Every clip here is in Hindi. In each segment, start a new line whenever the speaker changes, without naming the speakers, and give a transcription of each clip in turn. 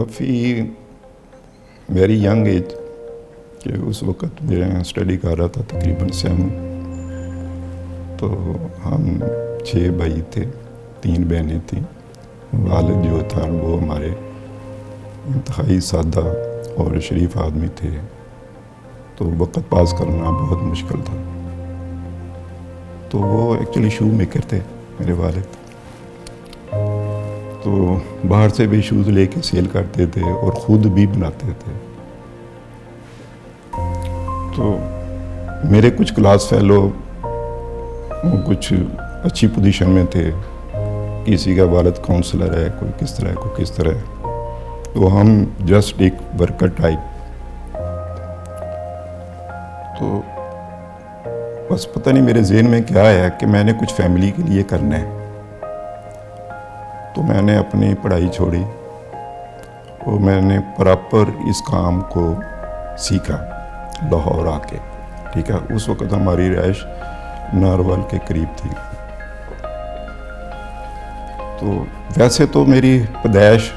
काफ़ी वेरी यंग एज कि उस वक़्त मैं स्टडी कर रहा था तकरीबन 7। तो हम 6 भाई थे, 3 बहनें थीं। वालिद जो था वो हमारे इंतहाई सादा और शरीफ आदमी थे, तो वक़्त पास करना बहुत मुश्किल था। तो वो एक्चुअली शू मेकर थे मेरे वालिद, तो बाहर से भी शूज़ लेके सेल करते थे और ख़ुद भी बनाते थे। तो मेरे कुछ क्लास फेलो कुछ अच्छी पोजीशन में थे, किसी का वालिद काउंसलर है, कोई किस तरह है, कोई किस तरह है। तो हम जस्ट एक वर्कर टाइप। तो बस पता नहीं मेरे ज़हन में क्या है कि मैंने कुछ फैमिली के लिए करना है। तो मैंने अपनी पढ़ाई छोड़ी और मैंने प्रॉपर इस काम को सीखा लाहौर आके। ठीक है, उस वक़्त हमारी रिहाइश नारवाल के करीब थी। तो वैसे तो मेरी पैदाइश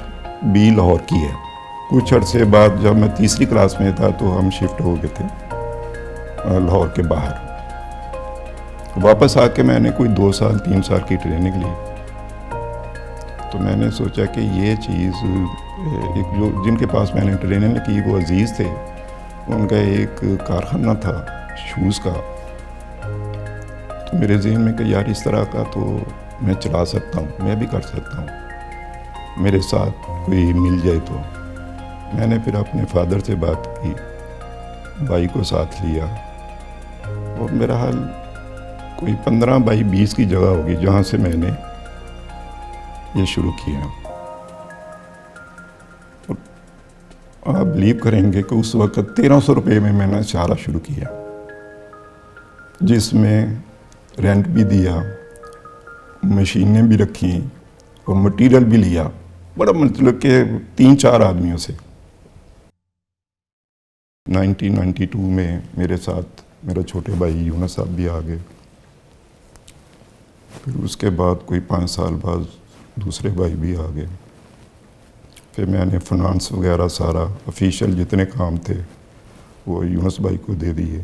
भी लाहौर की है। कुछ अर्से बाद जब मैं तीसरी क्लास में था तो हम शिफ्ट हो गए थे लाहौर के बाहर। वापस आके मैंने कोई 2 साल 3 साल की ट्रेनिंग ली। तो मैंने सोचा कि ये चीज़ एक जो जिनके पास मैंने ट्रेनिंग की वो अजीज़ थे, उनका एक कारखाना था शूज़ का। तो मेरे ज़हन में कि यार इस तरह का तो मैं चला सकता हूँ, मैं भी कर सकता हूँ, मेरे साथ कोई मिल जाए। तो मैंने फिर अपने फादर से बात की, भाई को साथ लिया और मेरा हाल कोई 15 बाई 20 की जगह होगी जहाँ से मैंने ये शुरू किया। और आप बिलीव करेंगे कि उस वक्त 1300 रुपये में मैंने चारा शुरू किया, जिसमें रेंट भी दिया, मशीनें भी रखी और मटेरियल भी लिया। बड़ा मतलब कि 3-4 आदमियों से। 1992 में मेरे साथ मेरा छोटे भाई यूनुस साहब भी आ गए। फिर उसके बाद कोई 5 साल बाद दूसरे भाई भी आ गए। फिर मैंने फाइनेंस वगैरह सारा ऑफिशियल जितने काम थे वो यूनुस भाई को दे दिए।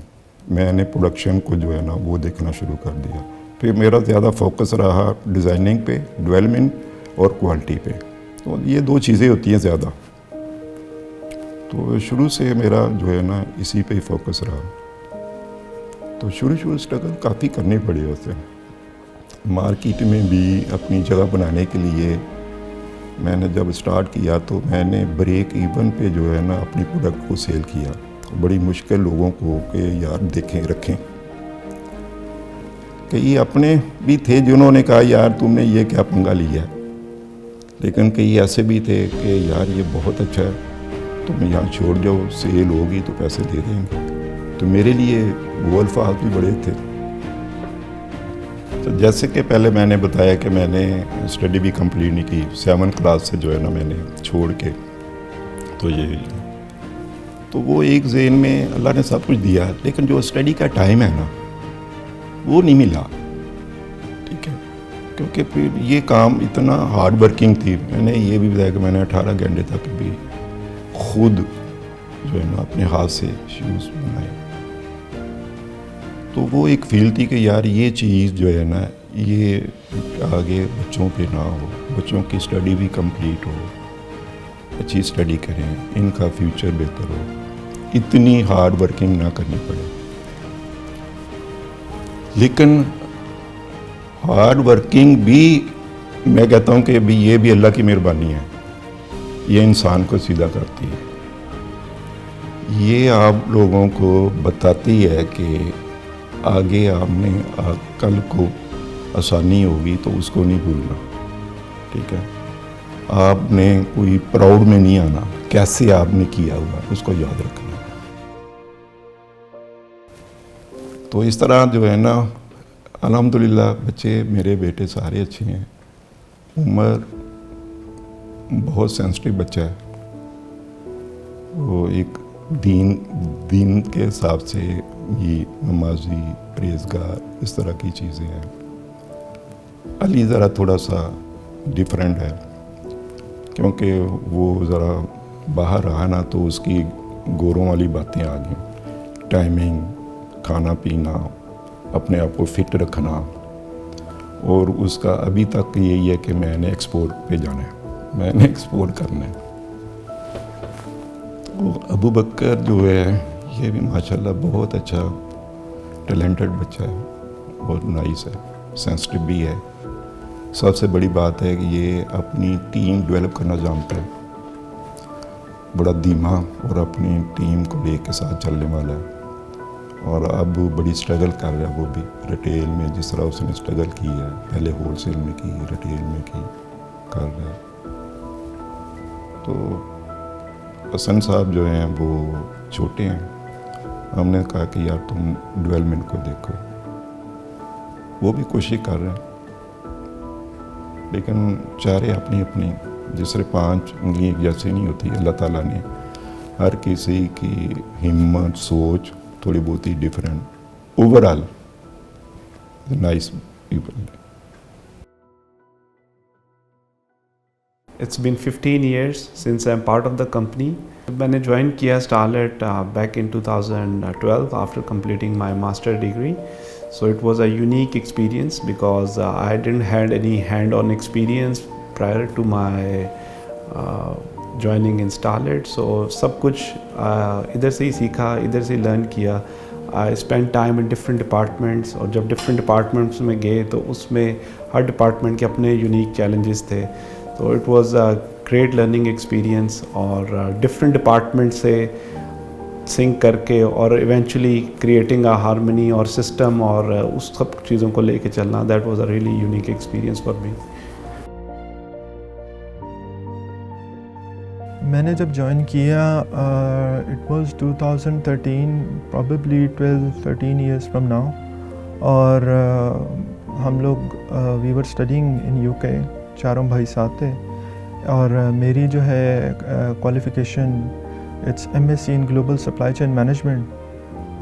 मैंने प्रोडक्शन को जो है ना वो देखना शुरू कर दिया। फिर मेरा ज़्यादा फोकस रहा डिज़ाइनिंग पे, डेवलपमेंट और क्वालिटी पे। तो ये 2 चीज़ें होती हैं ज़्यादा। तो शुरू से मेरा जो है ना इसी पे ही फोकस रहा। तो शुरू स्ट्रगल काफ़ी करनी पड़ी वैसे। मार्केट में भी अपनी जगह बनाने के लिए मैंने जब स्टार्ट किया तो मैंने ब्रेक इवन पे जो है ना अपनी प्रोडक्ट को सेल किया। तो बड़ी मुश्किल लोगों को कि यार देखें रखें। कई अपने भी थे जिन्होंने कहा यार तुमने ये क्या पंगा लिया, लेकिन कई ऐसे भी थे कि यार ये बहुत अच्छा है, तुम यहाँ छोड़ जाओ, सेल होगी तो पैसे दे देंगे। तो मेरे लिए वो अल्फाज भी बड़े थे। तो जैसे कि पहले मैंने बताया कि मैंने स्टडी भी कंप्लीट नहीं की, 7 क्लास से जो है ना मैंने छोड़ के। तो ये तो वो एक ज़हन में अल्लाह ने सब कुछ दिया, लेकिन जो स्टडी का टाइम है ना वो नहीं मिला। ठीक है, क्योंकि फिर ये काम इतना हार्ड वर्किंग थी। मैंने ये भी बताया कि मैंने 18 घंटे तक भी खुद जो है ना अपने हाथ से शूज़ बनाए। तो वो एक फील थी कि यार ये चीज़ जो है ना ये आगे बच्चों पे ना हो, बच्चों की स्टडी भी कंप्लीट हो, अच्छी स्टडी करें, इनका फ्यूचर बेहतर हो, इतनी हार्ड वर्किंग ना करनी पड़े। लेकिन हार्ड वर्किंग भी मैं कहता हूँ कि भी ये भी अल्लाह की मेहरबानी है, ये इंसान को सीधा करती है। ये आप लोगों को बताती है कि आगे आपने कल को आसानी होगी तो उसको नहीं भूलना। ठीक है, आपने कोई प्राउड में नहीं आना, कैसे आपने किया हुआ उसको याद रखना। तो इस तरह जो है ना अल्हम्दुलिल्लाह बच्चे मेरे बेटे सारे अच्छे हैं। उमर बहुत सेंसिटिव बच्चा है, वो एक दीन के हिसाब से ये नमाजी, परहेज़गार, इस तरह की चीज़ें हैं। अली ज़रा थोड़ा सा डिफरेंट है, क्योंकि वो ज़रा बाहर रहा ना तो उसकी गोरों वाली बातें आ गई। टाइमिंग, खाना पीना, अपने आप को फिट रखना, और उसका अभी तक यही है कि मैंने एक्सपोर्ट पे जाना है, मैंने एक्सपोर्ट करना है। तो अबू बकर जो है ये भी माशाल्लाह बहुत अच्छा टैलेंटेड बच्चा है, बहुत नाइस है, सेंसिटिव भी है। सबसे बड़ी बात है कि ये अपनी टीम डेवलप करना जानता है, बड़ा धीमा और अपनी टीम को लेके साथ चलने वाला है। और अब बड़ी स्ट्रगल कर रहा है वो भी रिटेल में, जिस तरह उसने स्ट्रगल की है, पहले होलसेल में की, रिटेल में की, कर रहा है। तो हसन साहब जो हैं वो छोटे हैं, हमने कहा कि यार तुम डेवलपमेंट को देखो, वो भी कोशिश कर रहे हैं, लेकिन चारे अपनी अपनी, जिस तरह 5 उंगली एक जैसी नहीं होती। अल्लाह ताला ने हर किसी की हिम्मत, सोच थोड़ी बहुत ही different. Overall nice people.
It's been 15 years since I'm part of the company. मैंने ज्वाइन किया Starlet back in 2012 after completing my master degree. So it was a unique experience because I didn't had any hand-on experience prior to my joining in Starlet. So सब कुछ इधर से ही सीखा, इधर से लर्न किया। I spent time in different departments, और जब different departments में गए तो उसमें हर department के अपने unique challenges थे। तो it was a great learning experience, और डिफरेंट डिपार्टमेंट से सिंक करके और इवेंचुअली क्रिएटिंग अ हारमनी और सिस्टम और उस सब चीज़ों को लेके चलना, that was a really unique experience for me.
मैंने जब ज्वाइन किया it was 2013, probably 12-13 years from now, और हम लोग we were studying in UK, चारों भाई साथ थे, और मेरी जो है qualification it's MSc in global supply chain management.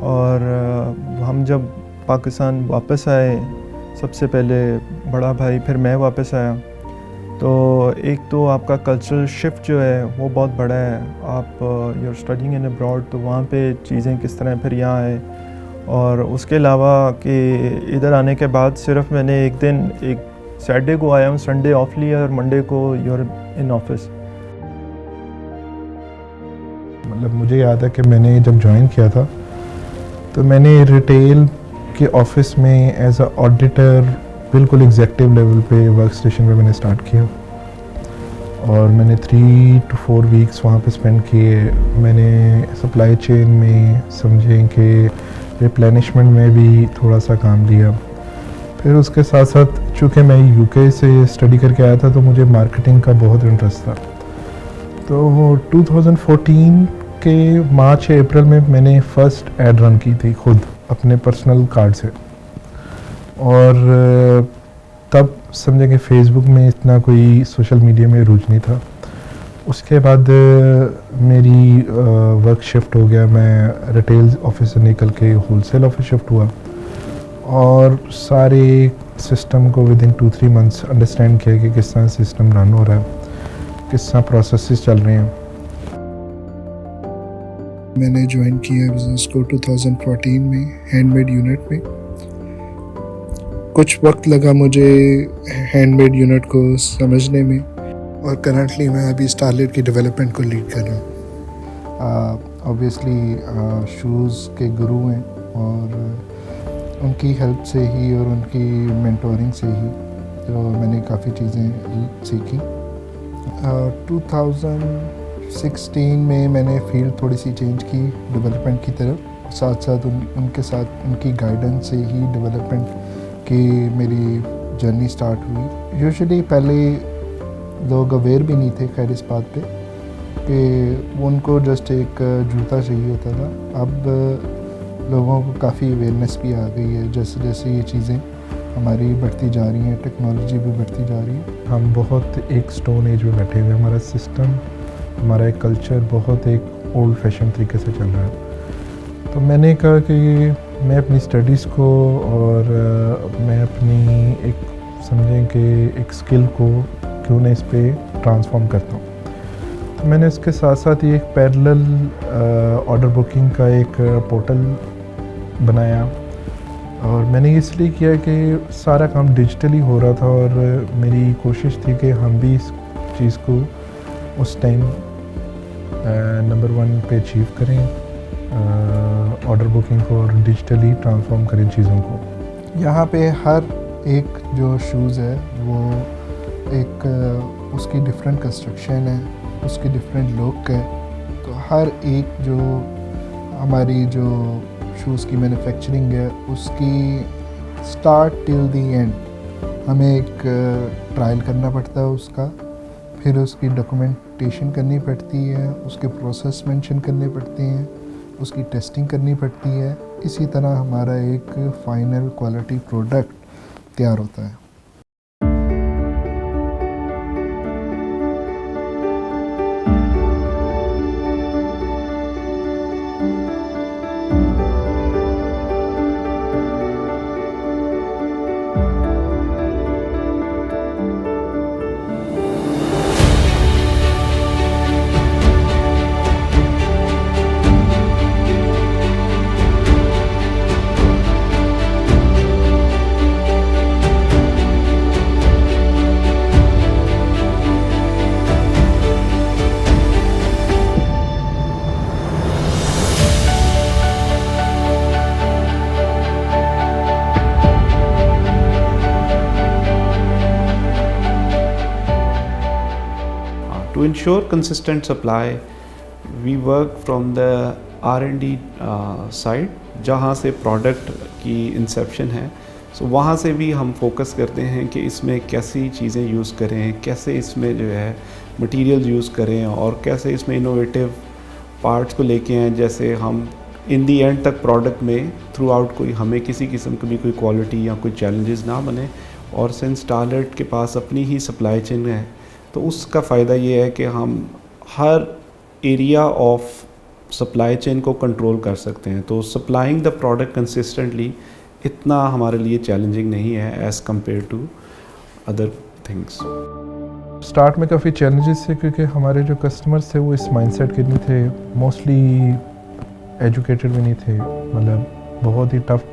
और हम जब पाकिस्तान वापस आए, सबसे पहले बड़ा भाई, फिर मैं वापस आया, तो एक तो आपका कल्चरल शिफ्ट जो है वो बहुत बड़ा है। आप यूर स्टडिंग इन अब्रॉड, तो वहाँ पे चीज़ें किस तरह फिर यहाँ आए। और उसके अलावा कि इधर आने के बाद सिर्फ मैंने एक सैटरडे को आया हूँ, संडे ऑफ लिया, और मंडे को यूर इन ऑफिस।
मतलब मुझे याद है कि मैंने जब ज्वाइन किया था तो मैंने रिटेल के ऑफिस में एज अ ऑडिटर बिल्कुल एग्जेक्टिव लेवल पे वर्क स्टेशन पे मैंने स्टार्ट किया, और मैंने 3 to 4 वीक्स वहाँ पे स्पेंड किए। मैंने सप्लाई चेन में समझें कि रिप्लेनिशमेंट में भी थोड़ा सा काम लिया। फिर उसके साथ साथ चूँकि मैं यूके से स्टडी करके आया था तो मुझे मार्केटिंग का बहुत इंटरेस्ट था। तो 2014 के मार्च या अप्रैल में मैंने फ़र्स्ट एड रन की थी खुद अपने पर्सनल कार्ड से, और तब समझे कि फ़ेसबुक में इतना कोई सोशल मीडिया में रुझ नहीं था। उसके बाद मेरी वर्क शिफ्ट हो गया, मैं रिटेल ऑफिस से निकल के होलसेल ऑफिस शिफ्ट हुआ, और सारे सिस्टम को विदिन 2-3 मंथ्स अंडरस्टैंड किया कि किस तरह सिस्टम रन हो रहा है, किस तरह प्रोसेसेस चल रहे हैं।
मैंने ज्वाइन किया बिज़नेस को 2014 में हैंडमेड यूनिट में। कुछ वक्त लगा मुझे हैंडमेड यूनिट को समझने में, और करंटली मैं अभी स्टारलेट की डेवलपमेंट को लीड कर रहा हूँ।
ऑब्वियसली शूज़ के गुरु हैं, और उनकी हेल्प से ही और उनकी मेंटोरिंग से ही तो मैंने काफ़ी चीज़ें सीखी। 2016 में मैंने फील्ड थोड़ी सी चेंज की डेवलपमेंट की तरफ, साथ साथ उनके साथ उनकी गाइडेंस से ही डेवलपमेंट की मेरी जर्नी स्टार्ट हुई। यूजुअली पहले लोग अवेयर भी नहीं थे खैर इस बात पे कि उनको जस्ट एक जूता चाहिए होता था। अब लोगों को काफ़ी अवेयरनेस भी आ गई है, जैसे जैसे ये चीज़ें हमारी बढ़ती जा रही हैं, टेक्नोलॉजी भी बढ़ती जा रही है। हम बहुत एक स्टोन एज में बैठे हुए, हमारा सिस्टम, हमारा एक कल्चर बहुत एक ओल्ड फैशन तरीके से चल रहा है। तो मैंने कहा कि मैं अपनी स्टडीज़ को और मैं अपनी एक समझें कि एक स्किल को क्यों ना इस पर
ट्रांसफॉर्म करता हूँ। तो मैंने इसके साथ साथ ही एक पैरेलल ऑर्डर बुकिंग का एक पोर्टल बनाया, और मैंने इसलिए किया कि सारा काम डिजिटली हो रहा था और मेरी कोशिश थी कि हम भी इस चीज़ को उस टाइम नंबर 1 पे अचीव करें, ऑर्डर बुकिंग को, और डिजिटली ट्रांसफॉर्म करें चीज़ों को।
यहाँ पे हर एक जो शूज़ है वो एक उसकी डिफरेंट कंस्ट्रक्शन है, उसकी डिफरेंट लुक है। तो हर एक जो हमारी जो शूज़ की मैन्युफैक्चरिंग है उसकी स्टार्ट टिल दी एंड हमें एक ट्रायल करना पड़ता है उसका, फिर उसकी डॉक्यूमेंटेशन करनी पड़ती है, उसके प्रोसेस मेंशन करने पड़ते हैं, उसकी टेस्टिंग करनी पड़ती है। इसी तरह हमारा एक फाइनल क्वालिटी प्रोडक्ट तैयार होता है।
To ensure consistent supply, we work from the R&D side, जहाँ से प्रोडक्ट की इंसेप्शन है। सो वहाँ से भी हम फोकस करते हैं कि इसमें कैसी चीज़ें यूज़ करें, कैसे इसमें जो है मटेरियल यूज़ करें, और कैसे इसमें इनोवेटिव पार्ट्स को लेके आएँ। जैसे हम इन दी एंड तक प्रोडक्ट में थ्रू आउट कोई हमें किसी किस्म की भी कोई क्वालिटी या कोई चैलेंजेस ना बने। और सिंस स्टारलाइट के पास अपनी ही सप्लाई चेन है, तो उसका फ़ायदा ये है कि हम हर एरिया ऑफ सप्लाई चेन को कंट्रोल कर सकते हैं। तो सप्लाइंग द प्रोडक्ट कंसिस्टेंटली इतना हमारे लिए चैलेंजिंग नहीं है as compare to other things.
Start में काफ़ी चैलेंजेस थे क्योंकि हमारे जो कस्टमर्स थे वो इस माइंडसेट के नहीं थे, मोस्टली एजुकेटेड भी नहीं थे, मतलब बहुत ही टफ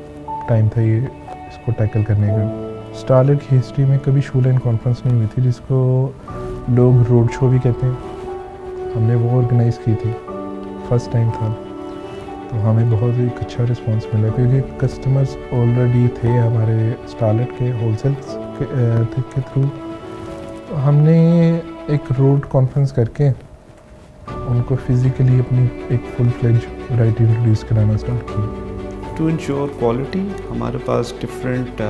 टाइम था ये इसको टैकल करने का। स्टारलाइट की हिस्ट्री में कभी शूलैंड कॉन्फ्रेंस नहीं हुई थी, जिसको लोग रोड शो भी कहते हैं। हमने वो ऑर्गेनाइज़ की थी, फर्स्ट टाइम था, तो हमें बहुत ही अच्छा रिस्पांस मिला क्योंकि कस्टमर्स ऑलरेडी थे हमारे स्टारलाइट के होलसेल के थ्रू। तो हमने एक रोड कॉन्फ्रेंस करके उनको फिज़िकली अपनी एक फुल फ्लेज वैरायटी इंट्रोड्यूस कराना स्टार्ट किया।
टू इंश्योर क्वालिटी हमारे पास डिफरेंट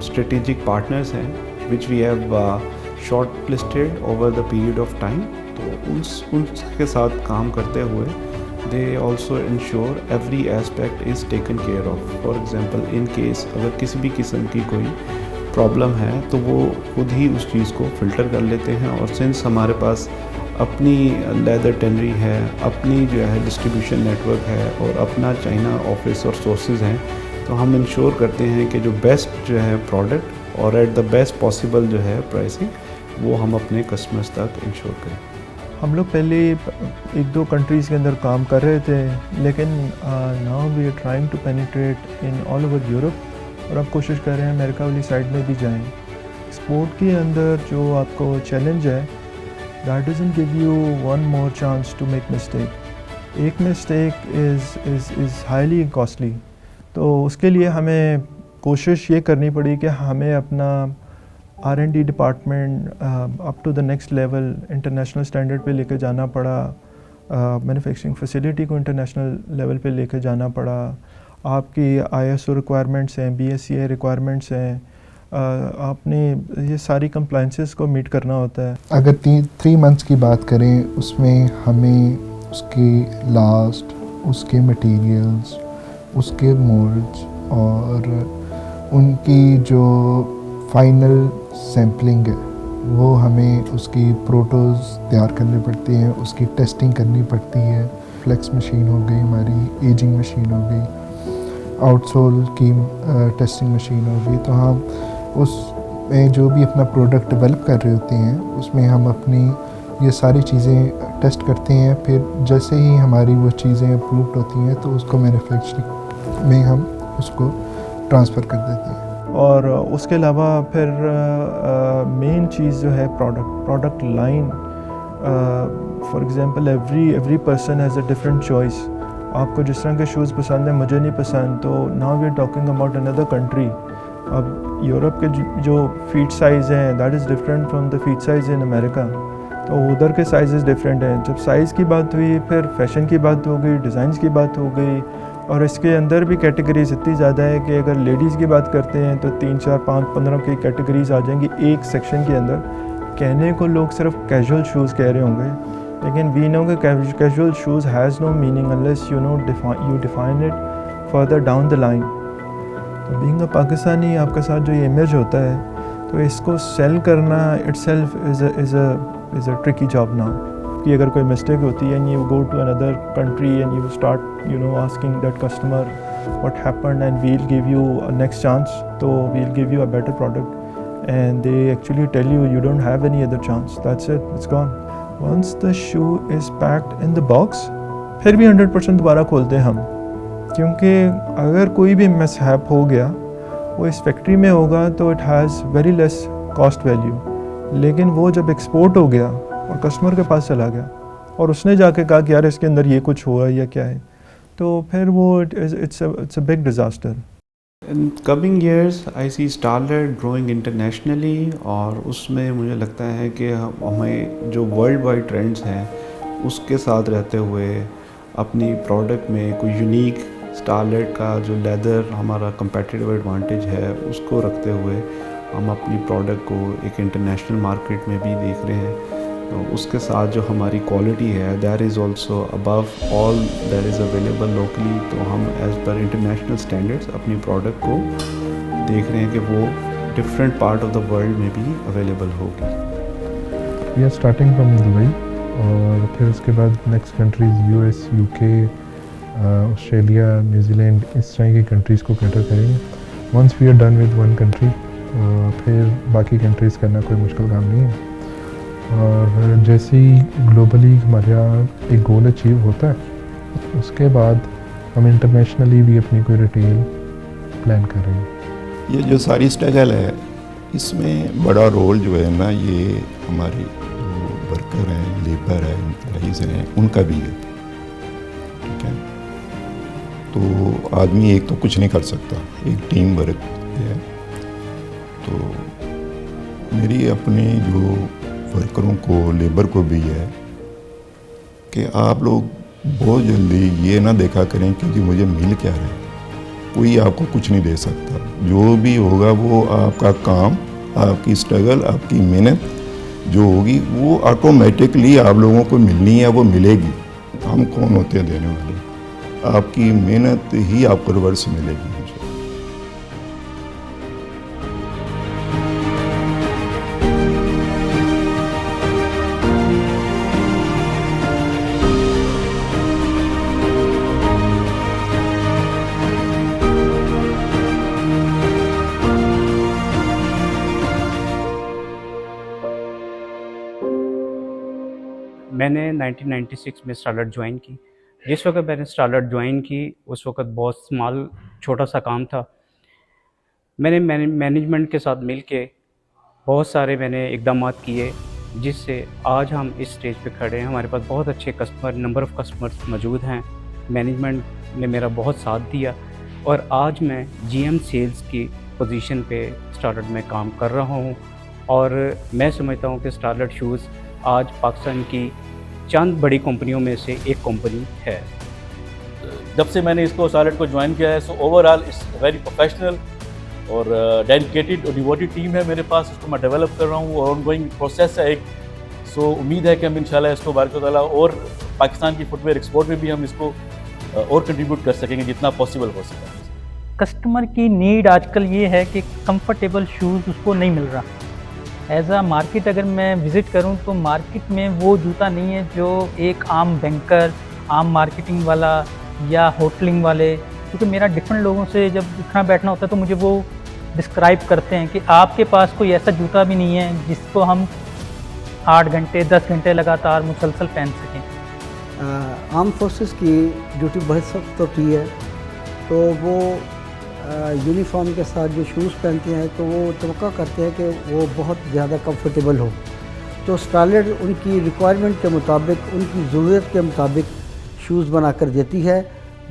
स्ट्रेटेजिक पार्टनर्स हैं which we have short listed over the period of time. तो उनके साथ काम करते हुए they also ensure every aspect is taken care of. For example in case अगर किसी भी किस्म की कोई प्रॉब्लम है तो वो खुद ही उस चीज़ को फ़िल्टर कर लेते हैं। और सिंस हमारे पास अपनी लेदर टेनरी है, अपनी जो है डिस्ट्रीब्यूशन नेटवर्क है और अपना चाइना ऑफिस और सोर्सेज हैं, तो हम इंश्योर करते हैं कि जो बेस्ट जो है प्रोडक्ट और एट द बेस्ट पॉसिबल जो है प्राइसिंग वो हम अपने कस्टमर्स तक इंश्योर करें।
हम लोग पहले 1-2 कंट्रीज़ के अंदर काम कर रहे थे, लेकिन now we are trying to penetrate in all over Europe, और अब कोशिश कर रहे हैं अमेरिका वाली साइड में भी जाएं। एक्सपोर्ट के अंदर जो आपको चैलेंज है, that doesn't give you one more chance to make mistake। एक mistake is highly costly। तो उसके लिए हमें कोशिश ये करनी पड़ी कि हमें अपना R&D department up to the next level international standard पे लेकर जाना पड़ा, मैन्युफैक्चरिंग फैसिलिटी को इंटरनेशनल लेवल पे लेकर जाना पड़ा। आपकी ISO रिक्वायरमेंट्स हैं, BSCI रिक्वायरमेंट्स हैं, आपने ये सारी कंप्लाइंसेस को मीट करना होता है।
अगर 3 मंथ्स की बात करें, उसमें हमें उसकी लास्ट, उसके मटेरियल्स, उसके मोल्ड्स और उनकी जो फाइनल सैम्पलिंग है वो हमें उसकी प्रोटोज़ तैयार करने पड़ती हैं, उसकी टेस्टिंग करनी पड़ती है। फ्लेक्स मशीन हो गई हमारी, एजिंग मशीन हो गई, आउटसोल की टेस्टिंग मशीन हो गई। तो हम उस
में जो भी अपना प्रोडक्ट डेवलप कर रहे होते हैं उसमें हम अपनी ये सारी चीज़ें टेस्ट करते हैं। फिर जैसे ही हमारी वो चीज़ें अप्रूव्ड होती हैं तो उसको मैन्युफैक्चरिंग में हम उसको ट्रांसफ़र कर देते हैं।
और उसके अलावा फिर मेन चीज़ जो है product line. For example every person has a different choice. आपको जिस तरह के शूज़ पसंद है मुझे नहीं पसंद, तो now we are talking about another country. अब यूरोप के जो फीट साइज़ हैं that is different from the feet size in America, तो उधर के साइज़ डिफरेंट हैं। जब साइज़ की बात हुई फिर फैशन की बात हो गई, डिज़ाइंस की बात हो गई, और इसके अंदर भी कैटेगरीज इतनी ज़्यादा है कि अगर लेडीज़ की बात करते हैं तो 3, 4, 5, 15 की कैटेगरीज आ जाएंगी एक सेक्शन के अंदर। कहने को लोग सिर्फ कैजुअल शूज़ कह रहे होंगे, लेकिन वी नो कि casual shoes has no meaning unless you define it further down the line. तो बीइंग अ पाकिस्तानी आपके साथ जो ये इमेज होता है, तो इसको सेल करना itself is a tricky job now. कि अगर कोई मिस्टेक होती है and you go to another country and you start asking that customer what happened and we will give you a next chance, तो we will give you a better product and they actually tell you don't have any other chance, that's it, it's gone. Once the shoe is packed in the box फिर भी 100% दोबारा खोलते हैं हम, क्योंकि अगर कोई भी मिसहैप हो गया वो इस फैक्ट्री में होगा तो it has very less cost value, लेकिन वो जब एक्सपोर्ट हो गया और कस्टमर के पास चला गया और उसने जाके कहा कि यार इसके अंदर ये कुछ हुआ या क्या है, तो फिर वो it's a big disaster.
In coming years I see Starlight growing internationally, और उसमें मुझे लगता है कि हमें जो वर्ल्ड वाइड ट्रेंड्स हैं उसके साथ रहते हुए अपनी प्रोडक्ट में कोई यूनिक स्टारलाइट का जो लेदर हमारा कंपेटिटिव एडवांटेज है उसको रखते हुए हम अपनी प्रोडक्ट को एक इंटरनेशनल मार्केट में भी देख रहे हैं। तो उसके साथ जो हमारी क्वालिटी है that is also above all that is available locally, तो हम एज़ पर इंटरनेशनल स्टैंडर्ड्स अपनी प्रोडक्ट को देख रहे हैं कि वो different part of the world में भी अवेलेबल होगी।
We are starting from Dubai और फिर उसके बाद next countries US, UK, Australia, New Zealand, इस तरह की कंट्रीज़ को कैटर करेंगे। Once we are done with one country फिर बाकी कंट्रीज़ करना कोई मुश्किल काम नहीं है। और जैसे ही ग्लोबली हमारा एक गोल अचीव होता है उसके बाद हम इंटरनेशनली भी अपनी कोई रिटेल प्लान कर रहे हैं।
ये जो सारी स्ट्रगल है इसमें बड़ा रोल जो है ना ये हमारी जो वर्कर हैं, लेबर है, एम्प्लॉइज़ हैं, उनका भी है। ठीक है, तो आदमी एक तो कुछ नहीं कर सकता, एक टीम वर्क है। तो मेरी अपनी जो वर्करों को, लेबर को भी है कि आप लोग बहुत जल्दी ये ना देखा करें कि मुझे मिल क्या रहा है। कोई आपको कुछ नहीं दे सकता, जो भी होगा वो आपका काम, आपकी स्ट्रगल, आपकी मेहनत जो होगी वो ऑटोमेटिकली आप लोगों को मिलनी है, वो मिलेगी। हम कौन होते हैं देने वाले? आपकी मेहनत ही आपको रिवर्स मिलेगी।
मैंने 1996 में स्टारलाइट ज्वाइन की। जिस वक्त मैंने स्टारलाइट ज्वाइन की उस वक्त बहुत स्मॉल छोटा सा काम था। मैंने मैनेजमेंट के साथ मिल के बहुत सारे मैंने इकदाम किए जिससे आज हम इस स्टेज पे खड़े हैं। हमारे पास बहुत अच्छे नंबर ऑफ़ कस्टमर्स मौजूद हैं। मैनेजमेंट ने मेरा बहुत साथ दिया और आज मैं जीएम सेल्स की पोजीशन पे स्टारलाइट में काम कर रहा हूँ। और मैं समझता हूँ कि स्टारलाइट शूज़ आज पाकिस्तान की चंद बड़ी कंपनियों में से एक कंपनी है।
जब से मैंने इसको स्टारलाइट को ज्वाइन किया है, so overall it's very professional और डेडिकेटेड और डिवोटेड टीम है मेरे पास। इसको मैं डेवलप कर रहा हूँ और ऑनगोइंग प्रोसेस है एक। सो उम्मीद है कि हम इंशाल्लाह इसको बारक ताला और पाकिस्तान की फुटवेयर एक्सपोर्ट में भी हम इसको और कंट्रीब्यूट कर सकेंगे जितना पॉसिबल हो सके।
कस्टमर की नीड आजकल ये है कि कंफर्टेबल शूज़ उसको नहीं मिल रहा। एज आ मार्केट अगर मैं विज़िट करूं तो मार्केट में वो जूता नहीं है जो एक आम बैंकर, आम मार्केटिंग वाला या होटलिंग वाले, क्योंकि मेरा डिफरेंट लोगों से जब उठना बैठना होता है तो मुझे वो डिस्क्राइब करते हैं कि आपके पास कोई ऐसा जूता भी नहीं है जिसको हम 8 घंटे 10 घंटे लगातार मुसलसल पहन सकें।
आर्म फोर्सेस की ड्यूटी बहुत सख्त होती है, तो वो यूनिफॉर्म के साथ जो शूज़ पहनते हैं तो वो तवक्का करते हैं कि वो बहुत ज़्यादा कंफर्टेबल हो। तो स्टारलेट उनकी रिक्वायरमेंट के मुताबिक, उनकी ज़रूरत के मुताबिक शूज़ बना कर देती है,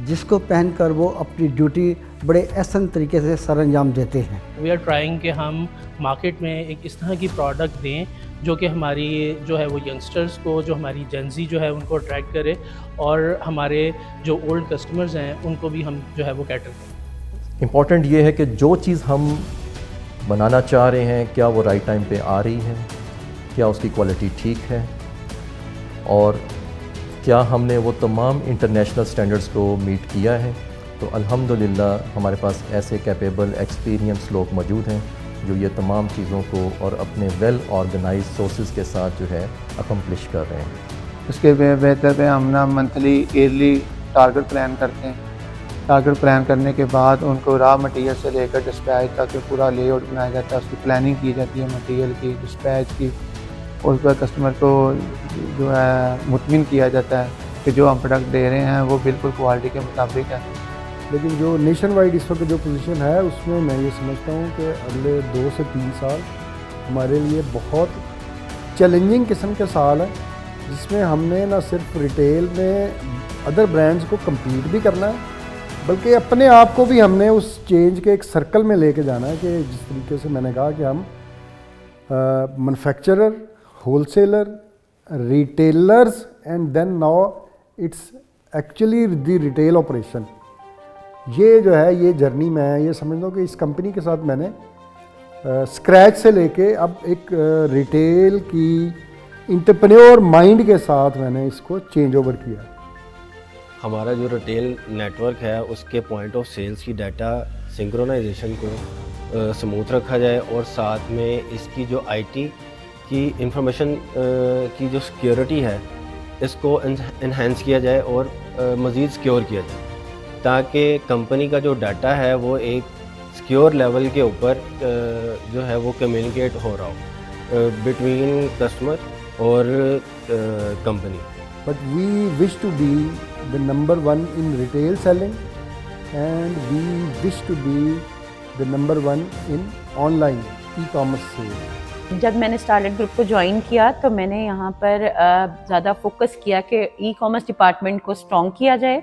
जिसको पहनकर वो अपनी ड्यूटी बड़े आसान तरीके से सरअंजाम देते हैं।
वी आर ट्राइंग कि हम मार्केट में एक इस तरह की प्रोडक्ट दें जो कि हमारी जो है वो यंगस्टर्स को, जो हमारी जेंजी जो है उनको अट्रैक्ट करे, और हमारे जो ओल्ड कस्टमर्स हैं उनको भी हम जो है वो कैटर करें।
इम्पॉर्टेंट ये है कि जो चीज़ हम बनाना चाह रहे हैं क्या वो राइट टाइम पे आ रही है, क्या उसकी क्वालिटी ठीक है, और क्या हमने वो तमाम इंटरनेशनल स्टैंडर्ड्स को मीट किया है। तो अल्हम्दुलिल्लाह हमारे पास ऐसे कैपेबल एक्सपीरियंस लोग मौजूद हैं जो ये तमाम चीज़ों को और अपने वेल ऑर्गेनाइज सोर्सेज के साथ जो है अकम्प्लिश कर रहे हैं।
उसके बेहतर पे हम ना मंथली ईयरली टारगेट प्लान करते हैं। टारगेट प्लान करने के बाद उनको रॉ मटेरियल से लेकर डिस्पैच तक पूरा लेआउट बनाया जाता है, उसकी प्लानिंग की जाती है मटेरियल की, डिस्पैच की, और उसके बाद कस्टमर को जो है मुतमिन किया जाता है कि जो हम प्रोडक्ट दे रहे हैं वो बिल्कुल क्वालिटी के मुताबिक है।
लेकिन जो नेशन वाइड इस वक्त जो पोजीशन है उसमें मैं ये समझता हूँ कि अगले 2 से 3 साल हमारे लिए बहुत चैलेंजिंग किस्म के साल है, जिसमें हमने ना सिर्फ रिटेल में अदर ब्रांड्स को कम्पीट भी करना है, बल्कि अपने आप को भी हमने उस चेंज के एक सर्कल में लेके जाना है कि जिस तरीके से मैंने कहा कि हम manufacturer, wholesaler, retailers and then now it's actually the retail operation. ये जो है ये जर्नी मैं ये समझता हूँ कि इस कंपनी के साथ मैंने स्क्रैच से लेके अब एक रिटेल की इंटरप्रेन्योर माइंड के साथ मैंने इसको चेंज ओवर किया।
हमारा जो रिटेल नेटवर्क है उसके पॉइंट ऑफ सेल्स की डाटा सिंक्रोनाइजेशन को स्मूथ रखा जाए, और साथ में इसकी जो आईटी की इंफॉर्मेशन की जो सिक्योरिटी है इसको इन्हेंस किया जाए और मज़ीद सिक्योर किया जाए, ताकि कंपनी का जो डाटा है वो एक सिक्योर लेवल के ऊपर जो है वो कम्युनिकेट हो रहा हो बिटवीन कस्टमर और company.
But we wish to be the number 1 in retail selling, and we wish to be the number 1 in online e-commerce sales.
जब मैंने स्टारलेट ग्रुप को ज्वाइन किया तो मैंने यहाँ पर ज़्यादा फोकस किया कि ई कॉमर्स डिपार्टमेंट को स्ट्रॉन्ग किया जाए।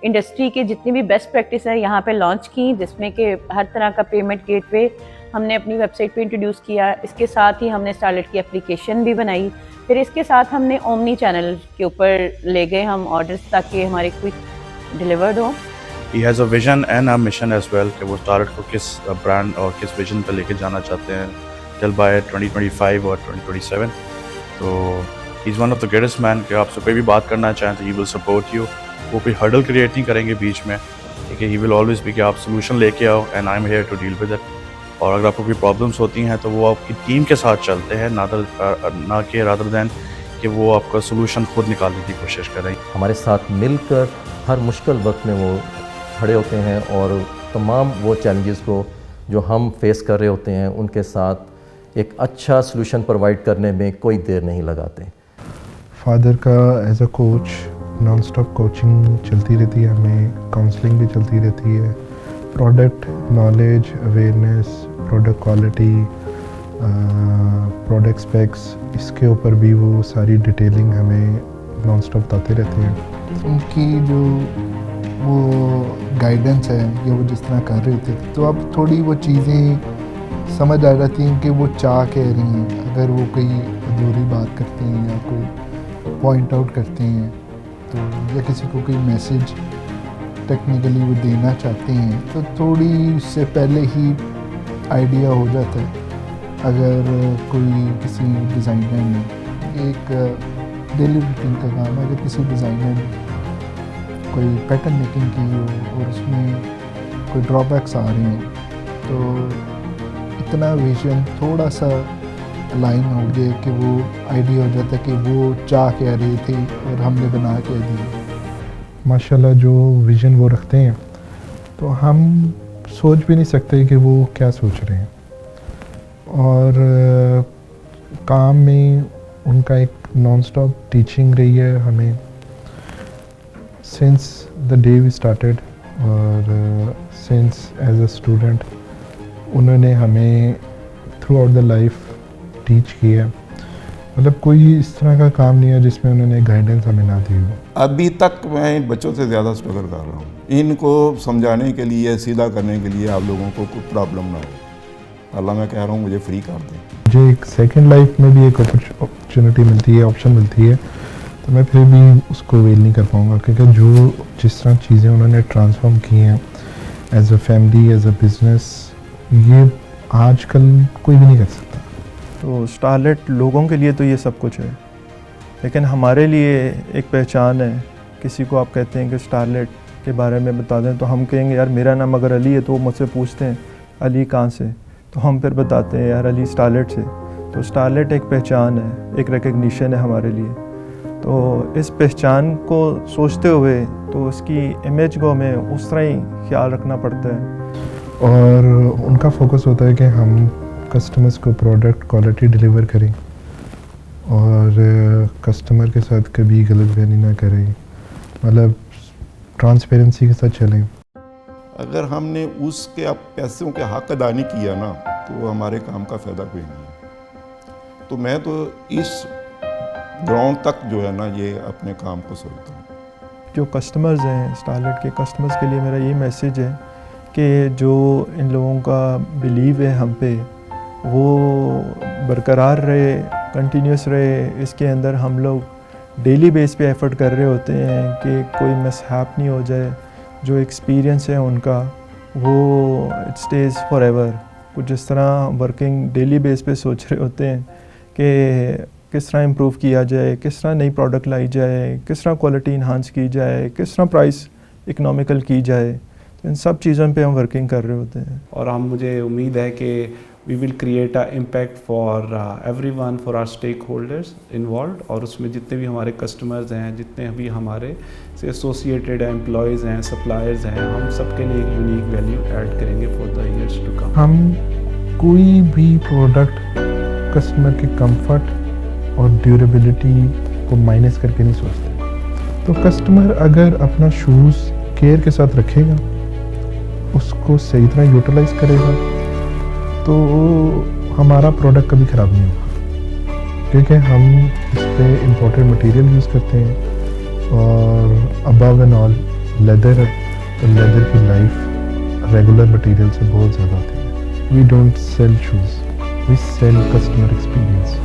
इंडस्ट्री के जितनी भी बेस्ट प्रैक्टिस है यहाँ पे लॉन्च की, जिसमें कि हर तरह का पेमेंट गेटवे हमने अपनी वेबसाइट पे इंट्रोड्यूस किया। इसके साथ ही हमने स्टारलेट की एप्लीकेशन भी बनाई। फिर इसके साथ हमने ओमनी चैनल के ऊपर ले गए हम ऑर्डर्स, ताकि हमारे क्विक डिलीवर्ड हो।
He has a vision and a mission as well कि वो स्टारलेट को किस ब्रांड और किस विजन पर लेके जाना चाहते हैं टिल बाय 2025 और 2027। तो he is one of the greatest man कि आपसे कोई भी बात करना चाहें तो ही विल सपोर्ट यू। वो कोई हर्डल क्रिएट नहीं करेंगे बीच में, ठीक है। ही विल ऑलवेज भी कि आप सोल्यूशन लेके आओ and I am here to deal with it. और अगर आपको कोई प्रॉब्लम्स होती हैं तो वो आपकी टीम के साथ चलते हैं, ना कि रादर दैन कि वो आपका सोल्यूशन खुद निकालने की कोशिश करें।
हमारे साथ मिलकर हर मुश्किल वक्त में वो खड़े होते हैं और तमाम वो चैलेंजेस को जो हम फेस कर रहे होते हैं उनके साथ एक अच्छा सोल्यूशन प्रोवाइड करने में कोई देर नहीं लगाते।
फादर का as a coach non stop coaching चलती रहती है, हमें काउंसलिंग भी चलती रहती है। Product knowledge, awareness, product quality, product specs, इसके ऊपर भी वो सारी डिटेलिंग हमें नॉन स्टॉप बताते रहते हैं।
उनकी जो वो गाइडेंस है या वो जिस तरह कर रहे थे, तो अब थोड़ी वो चीज़ें समझ आ जाती हैं कि वो चाह कह रही हैं। अगर वो कोई अधूरी बात करते हैं या कोई पॉइंट आउट करते हैं तो, या किसी को कोई मैसेज टेक्निकली वो देना चाहते हैं तो थोड़ी उससे पहले ही आइडिया हो जाता है। अगर कोई किसी डिज़ाइनर ने एक डेली रूटीन का काम है, अगर किसी डिज़ाइनर ने कोई पैटर्न मेकिंग की हो और उसमें कोई ड्रॉबैक्स आ रहे हैं तो इतना विजन थोड़ा सा लाइन हो गया कि वो आइडिया हो जाता है कि वो चाह क्या रहे थे और हमने बना के दिए।
माशाल्लाह जो विज़न वो रखते हैं तो हम सोच भी नहीं सकते कि वो क्या सोच रहे हैं। और काम में उनका एक नॉन स्टॉप टीचिंग रही है हमें since the day we started, और सिंस एज अ स्टूडेंट उन्होंने हमें throughout the life teach किया। मतलब कोई इस तरह का काम नहीं है जिसमें उन्होंने गाइडेंस हमें ना दी हो।
अभी तक मैं बच्चों से ज़्यादा स्ट्रगल कर रहा हूँ। इनको समझाने के लिए, सीधा करने के लिए आप लोगों को कोई प्रॉब्लम ना हो। अल्लाह मैं कह रहा हूँ मुझे फ्री कर दें।
मुझे एक सेकंड लाइफ में भी एक अपॉर्चुनिटी मिलती है, ऑप्शन मिलती है, तो मैं फिर भी उसको अवेल नहीं कर पाऊँगा, क्योंकि जो जिस तरह चीज़ें उन्होंने ट्रांसफॉर्म की हैं as a family, as a business, ये आजकल कोई भी नहीं कर सकता।
तो स्टारलेट लोगों के लिए तो ये सब कुछ है, लेकिन हमारे लिए एक पहचान है। किसी को आप कहते हैं कि स्टारलेट के बारे में बता दें, तो हम कहेंगे यार मेरा नाम अगर अली है, तो वो मुझसे पूछते हैं अली कहाँ से, तो हम फिर बताते हैं यार अली स्टारलेट से। तो स्टारलेट एक पहचान है, एक रिकग्निशन है हमारे लिए। तो इस पहचान को सोचते हुए तो उसकी इमेज को हमें उस तरह ही ख्याल रखना पड़ता है।
और उनका फोकस होता है कि हम कस्टमर्स को प्रोडक्ट क्वालिटी डिलीवर करें और कस्टमर के साथ कभी गलतफहमी ना करें, मतलब ट्रांसपेरेंसी के साथ चलें।
अगर हमने उसके अब पैसों के हक अदा नहीं किया ना, तो हमारे काम का फ़ायदा कोई नहीं है। तो मैं तो इस ग्राउंड तक जो है ना, ये अपने काम को सोचता हूँ।
जो कस्टमर्स हैं, स्टारलेट के कस्टमर्स के लिए मेरा ये मैसेज है कि जो इन लोगों का बिलीव है हम पे, वो बरकरार रहे, कंटिन्यूस रहे। इसके अंदर हम लोग डेली बेस पे एफर्ट कर रहे होते हैं कि कोई मिसहैप नहीं हो जाए। जो एक्सपीरियंस है उनका वो इट स्टेज फॉर एवर। कुछ इस तरह वर्किंग डेली बेस पे सोच रहे होते हैं कि किस तरह इम्प्रूव किया जाए, किस तरह नई प्रोडक्ट लाई जाए, किस तरह क्वालिटी इन्हांस की जाए, किस तरह प्राइस इकनॉमिकल की जाए। तो इन सब चीज़ों पे हम वर्किंग कर रहे होते हैं।
और हम मुझे उम्मीद है कि we will create a impact for everyone, for our stakeholders involve. और उसमें जितने भी हमारे कस्टमर्स हैं, जितने भी हमारे से एसोसिएटेड एम्प्लॉयज़ हैं, सप्लायर्स हैं, हम सबके लिए एक यूनिक वैल्यू ऐड करेंगे for the years to come.
हम कोई भी प्रोडक्ट कस्टमर के कंफर्ट और ड्यूरेबिलिटी को माइनस करके नहीं सोचते। तो कस्टमर अगर अपना शूज़ केयर के साथ रखेगा, उसको सही तरह यूटिलाइज करेगा, तो हमारा प्रोडक्ट कभी ख़राब नहीं होगा, क्योंकि हम इस पे इम्पोर्टेड मटेरियल यूज़ करते हैं। और अबव एंड ऑल लेदर, तो लेदर की लाइफ रेगुलर मटेरियल से बहुत ज़्यादा होती है। We don't sell shoes, we sell customer experience.